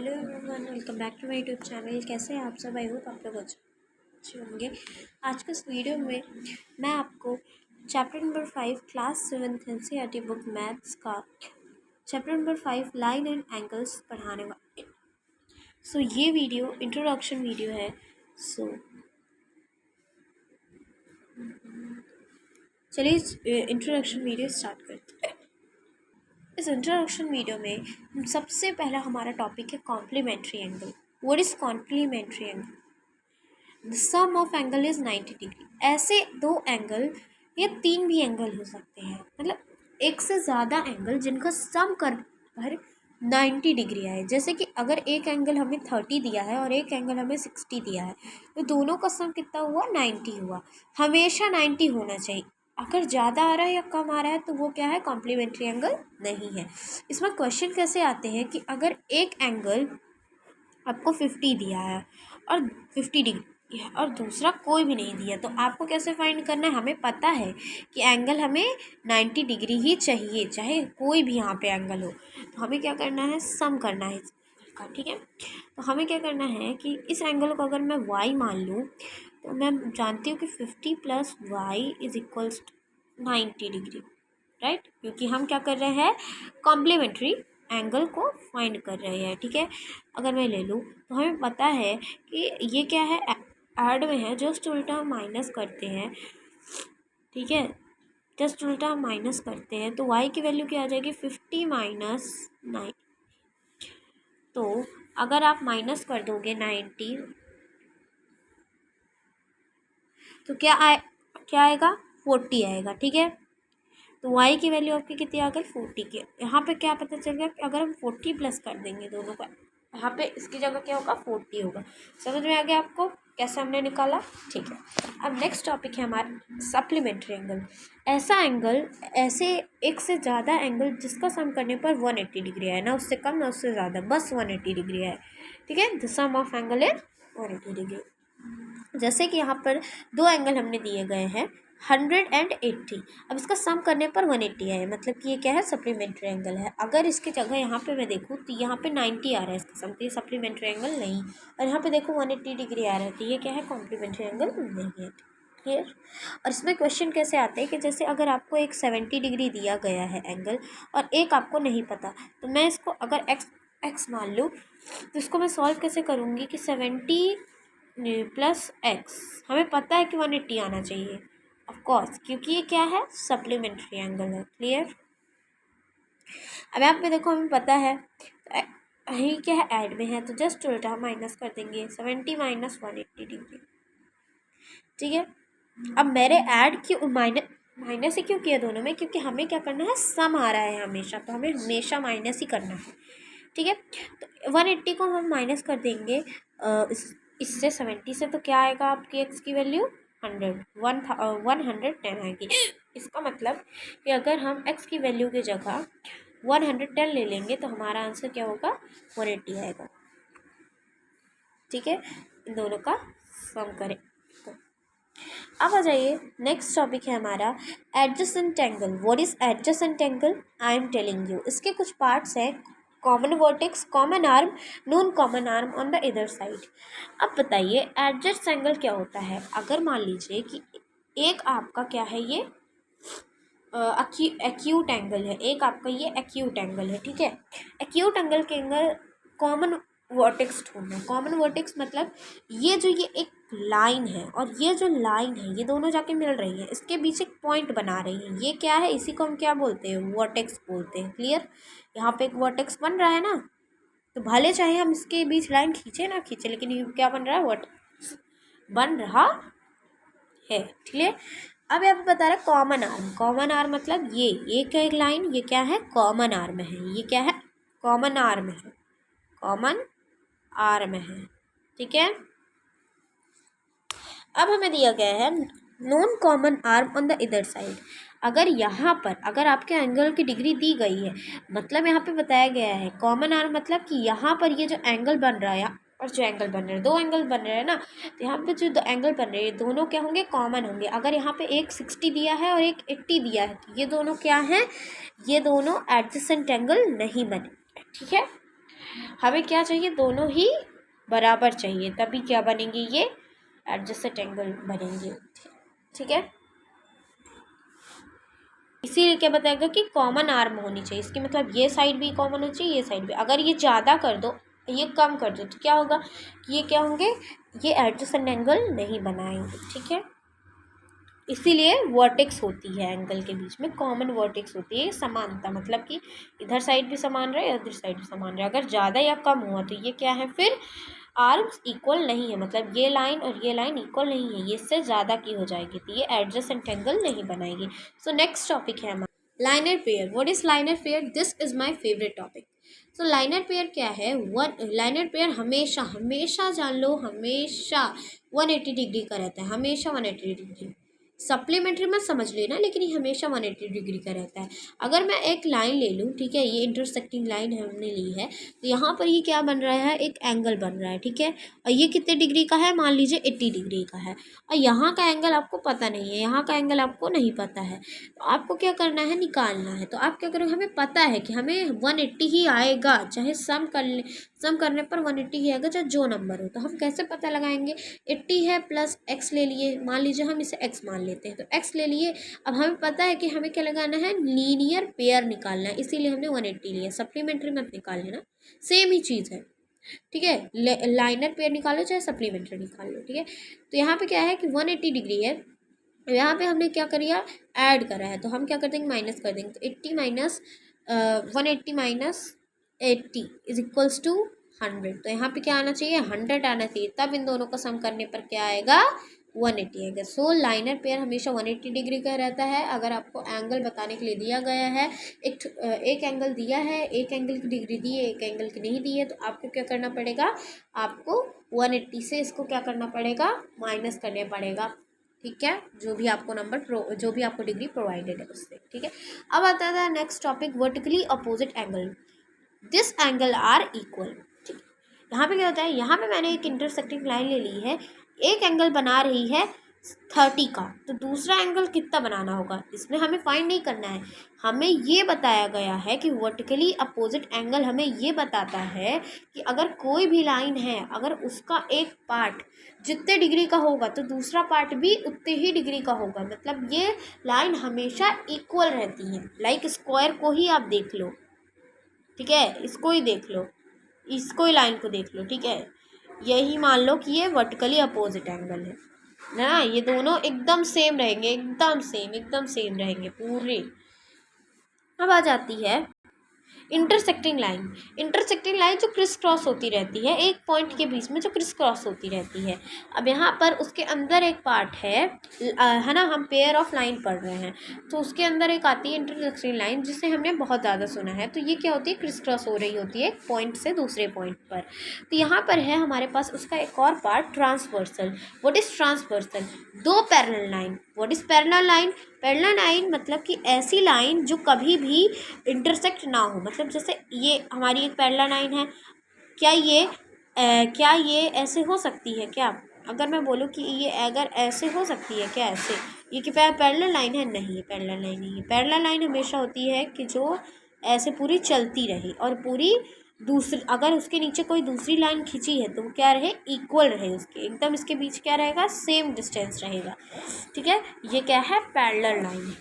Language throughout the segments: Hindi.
Hello everyone, welcome back to my YouTube channel. कैसे हैं आप सब? आई होप आप लोग अच्छे होंगे। आज के इस वीडियो में मैं आपको chapter number 5 class 7th NCERT book maths का chapter number 5 line and angles पढ़ाने वाली। सो ये वीडियो इंट्रोडक्शन वीडियो है। चलिए इंट्रोडक्शन वीडियो स्टार्ट करते हैं। इस इंट्रोडक्शन वीडियो में सबसे पहला हमारा टॉपिक है complementary angle. What is complementary angle? The sum of angle is 90 degree. ऐसे दो एंगल या तीन भी एंगल हो सकते हैं, मतलब एक से ज़्यादा एंगल जिनका सम कर पर 90 डिग्री आए। जैसे कि अगर एक एंगल हमें 30 दिया है और एक एंगल हमें 60 दिया है, तो दोनों का सम कितना हुआ? 90 हुआ। हमेशा 90 होना चाहिए। अगर ज़्यादा आ रहा है या कम आ रहा है तो वो क्या है? कॉम्प्लीमेंट्री एंगल नहीं है। इसमें क्वेश्चन कैसे आते हैं कि अगर एक एंगल आपको 50 दिया है और 50 डिग्री है और दूसरा कोई भी नहीं दिया, तो आपको कैसे फाइंड करना है? हमें पता है कि एंगल हमें 90 डिग्री ही चाहिए, चाहे कोई भी यहाँ पे एंगल हो। तो हमें क्या करना है? सम करना है इसका, ठीक है। तो हमें क्या करना है कि इस एंगल को अगर मैं y मान लूँ तो मैं जानती हूँ कि 50 + y is equals 90 degree, right. क्योंकि हम क्या कर रहे हैं? कॉम्प्लीमेंट्री एंगल को फाइंड कर रहे हैं, ठीक है। अगर मैं ले लूँ तो हमें पता है कि ये क्या है? ऐड में है, जस्ट उल्टा हम माइनस करते हैं, ठीक है। जस्ट उल्टा हम माइनस करते हैं तो y की वैल्यू क्या आ जाएगी? 50 - 9। तो अगर आप माइनस कर दोगे 90 तो क्या आएगा? 40 आएगा, ठीक है। तो y की वैल्यू आपकी कितनी आ गई? 40 की। यहाँ पे क्या पता चल गया कि अगर हम 40 प्लस कर देंगे दोनों का, यहाँ पे इसकी जगह क्या होगा? 40 होगा। समझ में आ गया आपको कैसे हमने निकाला? ठीक है। अब नेक्स्ट टॉपिक है हमारा सप्लीमेंट्री एंगल। ऐसा एंगल, ऐसे एक से ज़्यादा एंगल जिसका सम करने पर 180 डिग्री आए, ना उससे कम ना उससे ज़्यादा, बस 180 डिग्री आए, ठीक है। The sum of angle is 180 degree. जैसे कि यहाँ पर दो एंगल हमने दिए गए हैं 100 एंड 80। अब इसका सम करने पर 180 है, मतलब कि ये क्या है? सप्लीमेंट्री एंगल है। अगर इसकी जगह यहाँ पे मैं देखूँ तो यहाँ पे 90 आ रहा है इसका सम, तो ये सप्लीमेंट्री एंगल नहीं। और यहाँ पे देखो 180 डिग्री आ रहा है, तो ये क्या है? कॉम्प्लीमेंट्री एंगल नहीं है, क्लियर। और इसमें क्वेश्चन कैसे आते हैं कि जैसे अगर आपको एक 70 डिग्री दिया गया है एंगल और एक आपको नहीं पता, तो मैं इसको अगर एक्स मान लूँ तो इसको मैं सॉल्व कैसे करूँगी कि 70 + x, हमें पता है कि 180 आना चाहिए ऑफ कोर्स, क्योंकि ये क्या है? सप्लीमेंट्री एंगल है, क्लियर। अब यहाँ पे देखो हमें पता है ये क्या है? ऐड में है, तो जस्ट उल्टा हम माइनस कर देंगे 70 - 180 डिग्री, ठीक है। अब मेरे ऐड क्यों माइनस ही क्यों किया दोनों में? क्योंकि हमें क्या करना है? सम आ रहा है हमेशा, तो हमें हमेशा माइनस ही करना है, ठीक है। तो 180 को हम माइनस कर देंगे इससे 70 से, तो क्या आएगा आपकी एक्स की वैल्यू? 110 आएगी। इसका मतलब कि अगर हम एक्स की वैल्यू की जगह 110 ले लेंगे तो हमारा आंसर क्या होगा? 180 आएगा, ठीक है। इन दोनों का सम करें तो अब आ जाइए, नेक्स्ट टॉपिक है हमारा adjacent angle. What is adjacent angle? I am telling you. इसके कुछ पार्ट्स हैं, common vertex, common arm, non common arm on the इधर साइड। अब बताइए एडजेसेंट एंगल क्या होता है? अगर मान लीजिए कि एक आपका क्या है? ये एक्यूट एंगल है, एक आपका ये एक्यूट एंगल है, ठीक है। एक्यूट एंगल के एंगल कॉमन वर्टेक्स ढूंढना। कॉमन वर्टेक्स मतलब ये एक लाइन है और ये जो लाइन है ये दोनों जाके मिल रही है, इसके बीच एक पॉइंट बना रही है, ये क्या है? इसी को हम क्या बोलते हैं? वर्टेक्स बोलते हैं, क्लियर। यहाँ पे एक वर्टेक्स बन रहा है ना, तो भले चाहे हम इसके बीच लाइन खींचे ना खींचे, लेकिन ये क्या बन रहा है? वर्टेक्स बन रहा है, क्लियर। अब यहाँ पे बता रहा है कॉमन आर्म। कॉमन आर्म मतलब ये क्या? एक लाइन, ये क्या है? कॉमन आर्म है। ये क्या है? कॉमन आर्म है, कॉमन आर्म है, ठीक है। अब हमें दिया गया है non common arm on the इधर साइड। अगर यहाँ पर अगर आपके एंगल की डिग्री दी गई है, मतलब यहाँ पे बताया गया है कॉमन आर्म मतलब कि यहाँ पर ये जो एंगल बन रहा है और जो एंगल बन रहे हैं, दो एंगल बन रहे हैं ना, तो यहाँ पे जो दो एंगल बन रहे हैं दोनों क्या होंगे? कॉमन होंगे। अगर यहाँ पे एक 60 दिया है और एक 80 दिया है, तो ये दोनों क्या हैं? ये दोनों एडजेसेंट एंगल नहीं बने, ठीक है। हमें क्या चाहिए, दोनों ही बराबर चाहिए, तभी क्या बनेंगे, ये एडजेसेंट एंगल बनेंगे। ठीक है, इसीलिए क्या बताएगा कि कॉमन आर्म होनी चाहिए, इसकी मतलब ये साइड भी कॉमन होनी चाहिए, ये साइड भी। अगर ये ज़्यादा कर दो, ये कम कर दो, तो क्या होगा कि ये क्या होंगे, ये एडजेसेंट एंगल नहीं बनाएंगे। ठीक है, इसीलिए वर्टेक्स होती है एंगल के बीच में, कॉमन वर्टेक्स होती है, समानता, मतलब कि इधर साइड भी समान रहे, इधर साइड भी समान रहे। अगर ज़्यादा या कम हुआ तो ये क्या है, फिर आर्म्स इक्वल नहीं है, मतलब ये लाइन और ये लाइन इक्वल नहीं है, ये इससे ज़्यादा की हो जाएगी, तो ये एडजेसेंट एंगल नहीं बनाएगी। सो नेक्स्ट टॉपिक है हमारा liner pair. What is liner pair? This is my favourite topic. So liner pair क्या है? वन लाइनर पेयर हमेशा हमेशा जान लो, हमेशा 180 डिग्री का रहता है, हमेशा 180 डिग्री। सप्लीमेंट्री मत समझ लेना, लेकिन ये हमेशा 180 डिग्री का रहता है। अगर मैं एक लाइन ले लूँ, ठीक है, ये इंटरसेक्टिंग लाइन हमने ली है, तो यहाँ पर ये क्या बन रहा है, एक एंगल बन रहा है। ठीक है, और ये कितने डिग्री का है, मान लीजिए 80 डिग्री का है, और यहाँ का एंगल आपको पता नहीं है, यहाँ का एंगल आपको नहीं पता है, तो आपको क्या करना है, निकालना है। तो आप क्या करोगे, हमें पता है कि हमें 180 ही आएगा, चाहे सम कर ले, सम करने पर 180 ही आएगा, चाहे जो नंबर हो। तो हम कैसे पता लगाएंगे, 80 है प्लस x ले लिए, मान लीजिए हम इसे x मान लेते हैं, तो x ले लिए। अब हमें पता है कि हमें क्या लगाना है, लीनियर पेयर निकालना है, इसीलिए हमने 180 लिया। सप्लीमेंट्री मत निकाल लेना, सेम ही चीज़ है। ठीक है, लाइनर पेयर निकालो चाहे सप्लीमेंट्री निकाल लो। ठीक है, तो यहाँ पे क्या है कि 180 डिग्री है, यहाँ पे हमने क्या करिया, ऐड करा है, तो हम क्या कर देंगे, माइनस कर देंगे। तो 80 minus 180 minus 80 is equals to 100। तो यहाँ पे क्या आना चाहिए, 100 आना चाहिए, तब इन दोनों को सम करने पर क्या आएगा, 180 आएगा। सो लाइनर पेयर हमेशा 180 डिग्री का रहता है। अगर आपको एंगल बताने के लिए दिया गया है, एक एंगल दिया है, एक एंगल की डिग्री दी है, एक एंगल की नहीं दी है, तो आपको क्या करना पड़ेगा, आपको 180 से इसको क्या करना पड़ेगा, माइनस करने पड़ेगा। ठीक है, जो भी आपको नंबर जो भी आपको डिग्री प्रोवाइडेड है उससे। ठीक है, अब आता है next topic, vertically opposite angle. This angle are equal. ठीक है, यहाँ पे क्या होता है, यहाँ पे मैंने एक इंटरसेक्टिंग लाइन ले ली है, एक एंगल बना रही है 30 का, तो दूसरा एंगल कितना बनाना होगा, इसमें हमें फाइंड नहीं करना है। हमें ये बताया गया है कि वर्टिकली अपोजिट एंगल हमें ये बताता है कि अगर कोई भी लाइन है, अगर उसका एक पार्ट जितने डिग्री का होगा, तो दूसरा पार्ट भी उतने ही डिग्री का होगा। मतलब ये लाइन हमेशा इक्वल रहती है। लाइक स्क्वायर को ही आप देख लो, ठीक है, इसको ही देख लो, इसको ही लाइन को देख लो। ठीक है, यही मान लो कि ये वर्टिकली अपोजिट एंगल है ना, ये दोनों एकदम सेम रहेंगे, एकदम सेम रहेंगे पूरे। अब आ जाती है इंटरसेक्टिंग लाइन। इंटरसेक्टिंग लाइन जो क्रिस क्रॉस होती रहती है, एक पॉइंट के बीच में जो क्रिस क्रॉस होती रहती है। अब यहाँ पर उसके अंदर एक पार्ट है ना, हम पेयर ऑफ लाइन पढ़ रहे हैं, तो उसके अंदर एक आती है इंटरसेक्टिंग लाइन, जिसे हमने बहुत ज़्यादा सुना है। तो ये क्या होती है, क्रिस क्रॉस हो रही होती है एक पॉइंट से दूसरे पॉइंट पर। तो यहाँ पर है हमारे पास उसका एक और part, transversal. What is transversal? दो parallel line. What is parallel line? Parallel line मतलब कि ऐसी लाइन जो कभी भी इंटरसेक्ट ना हो। मतलब जैसे ये हमारी एक पैरेलल लाइन है, क्या ये ऐसे हो सकती है क्या? अगर मैं बोलूँ कि ये अगर ऐसे हो सकती है क्या, ऐसे, ये कि पैरेलल लाइन है? नहीं, पैरेलल लाइन नहीं है। पैरेलल लाइन हमेशा होती है कि जो ऐसे पूरी चलती रहे, और पूरी दूसरी, अगर उसके नीचे कोई दूसरी लाइन खींची है तो वो क्या रहे, इक्वल रहे, उसके एकदम इसके बीच क्या रहेगा, सेम डिस्टेंस रहेगा। ठीक है, ये क्या है, पैरेलल लाइन है।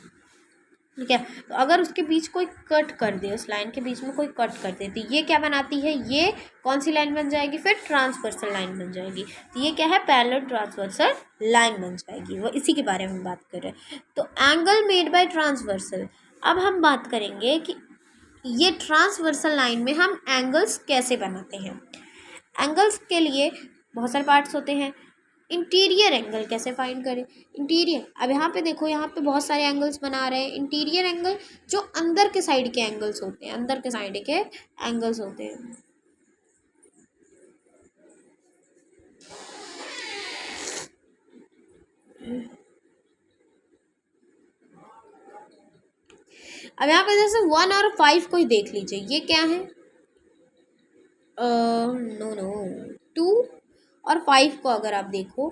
ठीक है, तो अगर उसके बीच कोई कट कर दे, उस लाइन के बीच में कोई कट कर दे, तो ये क्या बनाती है, ये कौन सी लाइन बन जाएगी, फिर ट्रांसवर्सल लाइन बन जाएगी। तो ये क्या है, पैरेलल ट्रांसवर्सल लाइन बन जाएगी। वो इसी के बारे में बात कर रहे हैं। तो एंगल मेड बाय ट्रांसवर्सल। अब हम बात करेंगे कि ये ट्रांसवर्सल लाइन में हम एंगल्स कैसे बनाते हैं। एंगल्स के लिए बहुत सारे पार्ट्स होते हैं। इंटीरियर एंगल कैसे फाइंड करें, इंटीरियर, अब यहाँ पे देखो, यहाँ पे बहुत सारे एंगल्स बना रहे हैं। इंटीरियर एंगल जो अंदर के साइड के एंगल्स होते हैं, अंदर के साइड के एंगल्स होते हैं। अब यहाँ पे जैसे 1 और 5 को ही देख लीजिए, ये क्या है, नो नो, 2 और 5 को अगर आप देखो,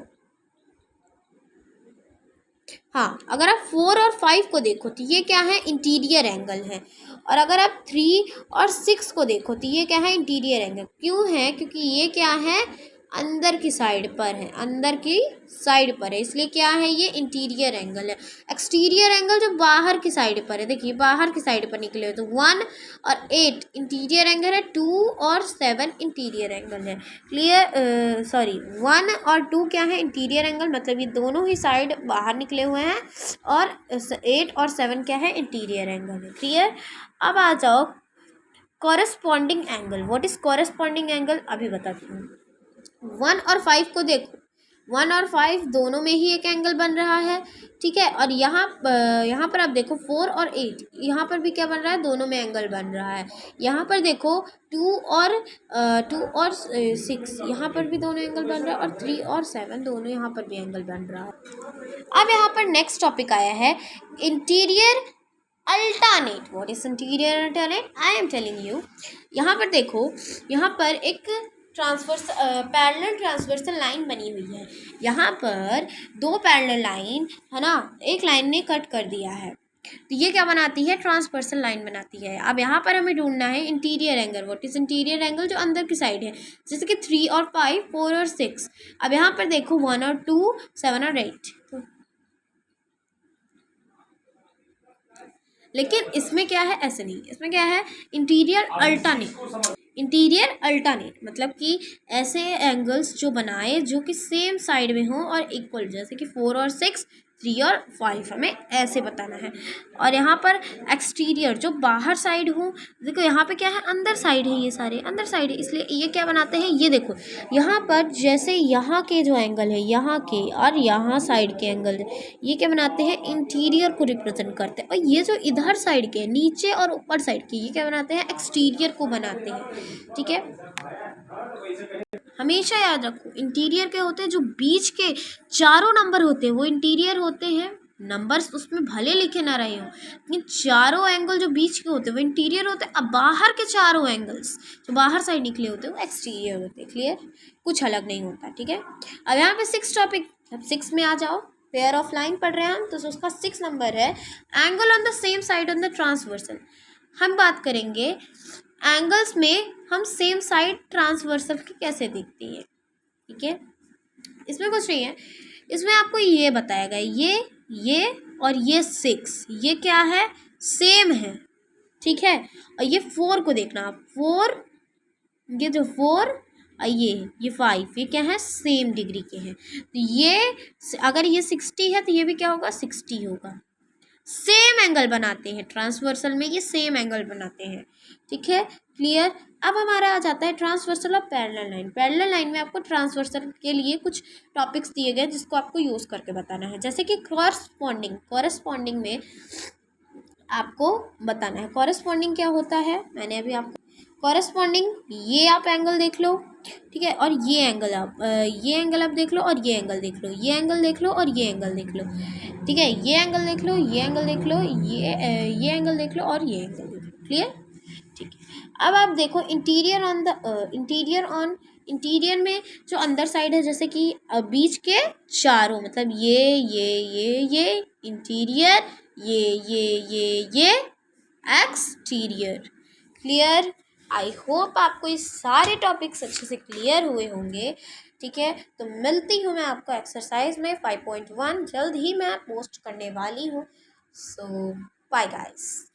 हाँ, अगर आप 4 और 5 को देखो तो ये क्या है, इंटीरियर एंगल है। और अगर आप 3 और 6 को देखो तो ये क्या है, इंटीरियर एंगल। क्यों है, क्योंकि ये क्या है, अंदर की साइड पर है, अंदर की साइड पर है, इसलिए क्या है, ये इंटीरियर एंगल है। एक्सटीरियर एंगल जो बाहर की साइड पर है, देखिए बाहर की साइड पर निकले हो तो 1 और 8 इंटीरियर एंगल है, 2 और 7 इंटीरियर एंगल है। क्लियर, सॉरी 1 और 2 क्या है, इंटीरियर एंगल, मतलब ये दोनों ही साइड बाहर निकले हुए हैं। और 8 और 7 क्या है, इंटीरियर एंगल है। क्लियर। अब आ जाओ corresponding angle. What is corresponding angle, अभी बताती हूँ। 1 और 5 को देखो, 1 और 5 दोनों में ही एक एंगल बन रहा है, ठीक है। और यहाँ पर आप देखो 4 और 8, यहाँ पर भी क्या बन रहा है, दोनों में एंगल बन रहा है। यहाँ पर देखो 2 और 6, यहाँ पर भी दोनों एंगल बन रहा है। और 3 और 7 दोनों यहाँ पर भी एंगल बन रहा है। अब यहाँ पर नेक्स्ट टॉपिक आया है interior alternate. What is interior alternate, I am telling you. यहाँ पर देखो, यहाँ पर एक पैरेलल ट्रांसवर्सल लाइन बनी हुई है। यहाँ पर दो पैरेलल लाइन है ना, एक लाइन ने कट कर दिया है, तो ये क्या बनाती है, ट्रांसवर्सल लाइन बनाती है। अब यहाँ पर हमें ढूंढना है interior angle. What is interior angle, जो अंदर की साइड है, जैसे कि 3 और 5, 4 और 6। अब यहाँ पर देखो 1 और 2, 7 और 8, लेकिन इसमें क्या है, ऐसे नहीं, इसमें क्या है, इंटीरियर अल्टरनेट। इंटीरियर अल्टरनेट मतलब कि ऐसे एंगल्स जो बनाए जो कि सेम साइड में हो और इक्वल, जैसे कि 4 और 6, 3 और 5, हमें ऐसे बताना है। और यहाँ पर एक्सटीरियर जो बाहर साइड हो, देखो यहाँ पे क्या है, अंदर साइड है, ये सारे अंदर साइड है, इसलिए ये क्या बनाते हैं, ये देखो यहाँ पर जैसे यहाँ के जो एंगल है, यहाँ के और यहाँ साइड के एंगल, ये क्या बनाते हैं, इंटीरियर को रिप्रेजेंट करते हैं। और ये जो इधर साइड के नीचे और ऊपर साइड के, ये क्या बनाते हैं, एक्सटीरियर को बनाते हैं। ठीक है, हमेशा याद रखो इंटीरियर के होते हैं जो बीच के चारों नंबर होते हैं वो इंटीरियर होते हैं। नंबर्स उसमें भले लिखे ना रहे हो, लेकिन चारों एंगल जो बीच के होते हैं वो इंटीरियर होते हैं। अब बाहर के चारों एंगल्स जो बाहर साइड निकले होते हैं वो एक्सटीरियर होते हैं। क्लियर, कुछ अलग नहीं होता। ठीक है, अब यहाँ पे 6 टॉपिक, अब 6 में आ जाओ। पेयर ऑफ लाइन पढ़ रहे हैं हम, तो उसका 6 नंबर है angle on the same side on the transversal. हम बात करेंगे एंगल्स में हम सेम साइड ट्रांसवर्सल की कैसे दिखती है। ठीक है, इसमें कुछ नहीं है, इसमें आपको ये बताया गया, ये और ये 6 ये क्या है, सेम है। ठीक है, और ये 4 को देखना आप, 4, ये जो 4 और ये 5, ये क्या है, सेम डिग्री के हैं। तो ये अगर ये 60 है तो ये भी क्या होगा, 60 होगा। सेम एंगल बनाते हैं ट्रांसवर्सल में, ये सेम एंगल बनाते हैं। ठीक है, क्लियर। अब हमारा आ जाता है ट्रांसवर्सल और पैरेलल लाइन। पैरेलल लाइन में आपको ट्रांसवर्सल के लिए कुछ टॉपिक्स दिए गए जिसको आपको यूज़ करके बताना है, जैसे कि कॉरेस्पॉन्डिंग में आपको बताना है। कॉरेस्पॉन्डिंग क्या होता है, मैंने अभी आपको कॉरेस्पॉन्डिंग, ये आप एंगल देख लो, ठीक है, और ये एंगल आप देख लो, और ये एंगल देख लो, ये एंगल देख लो, और ये एंगल देख लो। ठीक है, ये एंगल देख लो, ये एंगल देख लो, ये एंगल देख लो, और ये एंगल देख लो। क्लियर, ठीक है। अब आप देखो इंटीरियर में जो अंदर साइड है, जैसे कि बीच के चारों, मतलब ये इंटीरियर, ये एक्सटीरियर। क्लियर, आई होप आपको ये सारे टॉपिक्स अच्छे से क्लियर हुए होंगे। ठीक है, तो मिलती हूँ मैं आपको एक्सरसाइज में 5.1 जल्द ही मैं पोस्ट करने वाली हूँ। सो बाय गाइस।